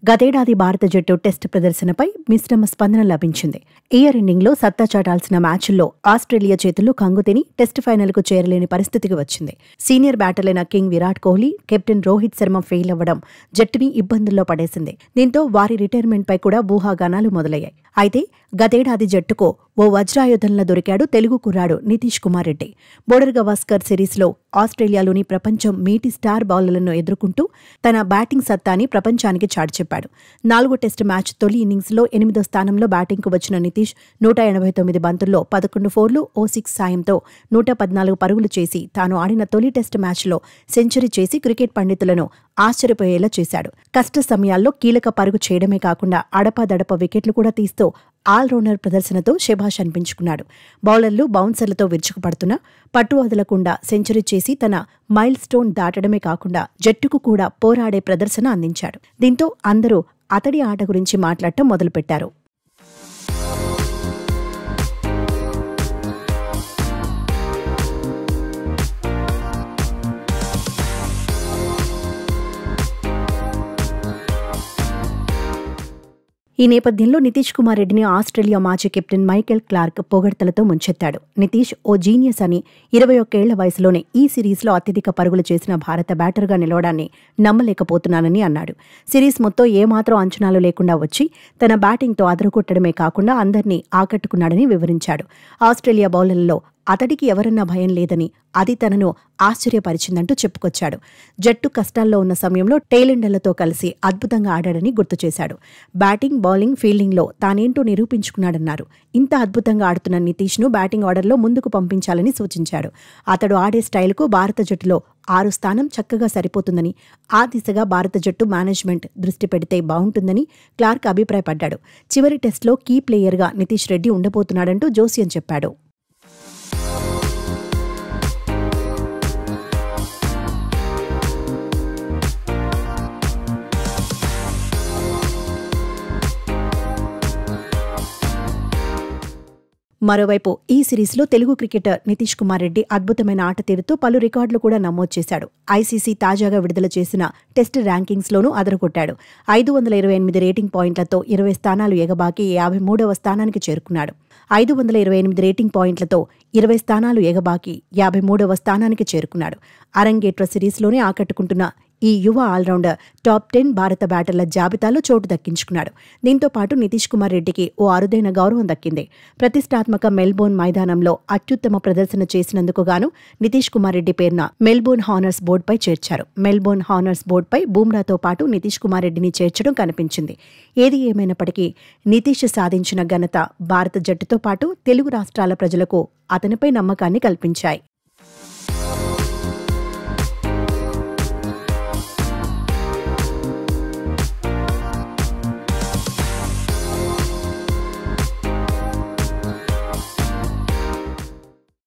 గతేడాది భారత జట్టు టెస్టు ప్రదర్శనపై మిశ్రమ స్పందన లభించింది. ఇయర్ ఎండింగ్లో సత్తా చాటాల్సిన మ్యాచ్ల్లో ఆస్ట్రేలియా చేతుల్లో కంగుతిని టెస్టు ఫైనల్కు చేరలేని పరిస్థితికి వచ్చింది. సీనియర్ బ్యాటర్లైన king Virat Kohli, captain Rohit Sharma fail అవ్వడం జట్టుని ఇబ్బందుల్లో పడేసింది. దీంతో వారి రిటైర్మెంట్పై కూడా ఊహాగానాలు మొదలయ్యాయి. అయితే గతేడాది జట్టుకు ఓ వజ్రాయుధంలా దొరికాడు తెలుగు కుర్రాడు నితీష్ కుమార్ రెడ్డి. బోర్డర్ గవాస్కర్ సిరీస్లో ఆస్ట్రేలియాలోని ప్రపంచం మీటి స్టార్ బౌలర్లను ఎదుర్కొంటూ తన బ్యాటింగ్ సత్తాని ప్రపంచానికి చాటి చెప్పాడు. 4వ టెస్టు మ్యాచ్ తొలి ఇన్నింగ్స్లో 8వ స్థానంలో బ్యాటింగ్కు వచ్చిన నితీష్ 189 బంతుల్లో 11 ఫోర్లు, ఓ 6 సాయంతో 114 పరుగులు చేసి తాను ఆడిన తొలి టెస్టు మ్యాచ్లో సెంచరీ చేసి క్రికెట్ పండితులను ఆశ్చర్యపోయేలా చేశాడు. కష్ట సమయాల్లో కీలక పరుగు చేయడమే కాకుండా అడపాదడప వికెట్లు కూడా తీస్తూ ఆల్రౌండర్ ప్రదర్శనతో శభాష్ అనిపించుకున్నాడు. బౌలర్లు బౌన్సర్లతో విరుచుకుపడుతున్నా పట్టు వదలకుండా సెంచరీ చేసి తన మైల్ స్టోన్ దాటడమే కాకుండా జట్టుకు కూడా పోరాడే ప్రదర్శన అందించాడు. దీంతో అందరూ అతడి ఆట గురించి మాట్లాడటం మొదలుపెట్టారు. ఈ నేపథ్యంలో నితీష్ కుమార్ రెడ్డిని ఆస్ట్రేలియా మాజీ కెప్టెన్ మైకెల్ క్లార్క్ పొగడ్తలతో ముంచెత్తాడు. నితీష్ ఓ జీనియస్ అని, 21 ఏళ్ల వయసులోనే ఈ సిరీస్లో అత్యధిక పరుగులు చేసిన భారత బ్యాటర్గా నిలవడాన్ని నమ్మలేకపోతున్నానని అన్నాడు. సిరీస్ మొత్తం ఏమాత్రం అంచనాలు లేకుండా వచ్చి తన బ్యాటింగ్తో అదరగొట్టడమే కాకుండా అందర్నీ ఆకట్టుకున్నాడని వివరించాడు. ఆస్ట్రేలియా బౌలర్లలో అతడికి ఎవరన్నా భయం లేదని, అది తనను ఆశ్చర్యపరిచిందంటూ చెప్పుకొచ్చాడు. జట్టు కష్టాల్లో ఉన్న సమయంలో టైలెండర్లతో కలిసి అద్భుతంగా ఆడాడని గుర్తు చేశాడు. బ్యాటింగ్, బౌలింగ్, ఫీల్డింగ్లో తానేంటో నిరూపించుకున్నాడన్నారు. ఇంత అద్భుతంగా ఆడుతున్న నితీష్ను బ్యాటింగ్ ఆర్డర్లో ముందుకు పంపించాలని సూచించాడు. అతడు ఆడే స్టైల్కు భారత జట్టులో 6 స్థానం చక్కగా సరిపోతుందని, ఆ దిశగా భారత జట్టు మేనేజ్మెంట్ దృష్టి పెడితే బావుంటుందని క్లార్క్ అభిప్రాయపడ్డాడు. చివరి టెస్ట్లో కీ ప్లేయర్గా నితీష్ రెడ్డి ఉండబోతున్నాడంటూ జోస్యం చెప్పాడు. మరోవైపు ఈ సిరీస్లో తెలుగు క్రికెటర్ నితీష్ కుమార్ రెడ్డి అద్భుతమైన ఆట తీరుతో పలు రికార్డులు కూడా నమోదు చేశాడు. ఐసీసీ తాజాగా విడుదల చేసిన టెస్ట్ ర్యాంకింగ్స్లోనూ అదరగొట్టాడు. 528 రేటింగ్ పాయింట్లతో 20 స్థానాలు ఎగబాకి 53వ స్థానానికి చేరుకున్నాడు. 528 రేటింగ్ పాయింట్లతో 20 స్థానాలు ఎగబాకి 53వ స్థానానికి చేరుకున్నాడు. అరంగేట్ర సిరీస్లోనే ఆకట్టుకుంటున్న ఈ యువ ఆల్రౌండర్ టాప్ 10 భారత బ్యాటర్ల జాబితాలో చోటు దక్కించుకున్నాడు. దీంతో పాటు నితీష్ కుమార్ రెడ్డికి ఓ అరుదైన గౌరవం దక్కింది. ప్రతిష్టాత్మక మెల్బోర్న్ మైదానంలో అత్యుత్తమ ప్రదర్శన చేసినందుకు గాను నితీష్ కుమార్ రెడ్డి పేరున మెల్బోర్న్ హానర్స్ బోర్డుపై చేర్చారు. మెల్బోర్న్ హానర్స్ బోర్డుపై బూమ్రాతో పాటు నితీష్ కుమార్ రెడ్డిని చేర్చడం కనిపించింది. ఏది ఏమైనప్పటికీ నితీష్ సాధించిన ఘనత భారత జట్టుతో పాటు తెలుగు రాష్ట్రాల ప్రజలకు అతనిపై నమ్మకాన్ని కల్పించాయి.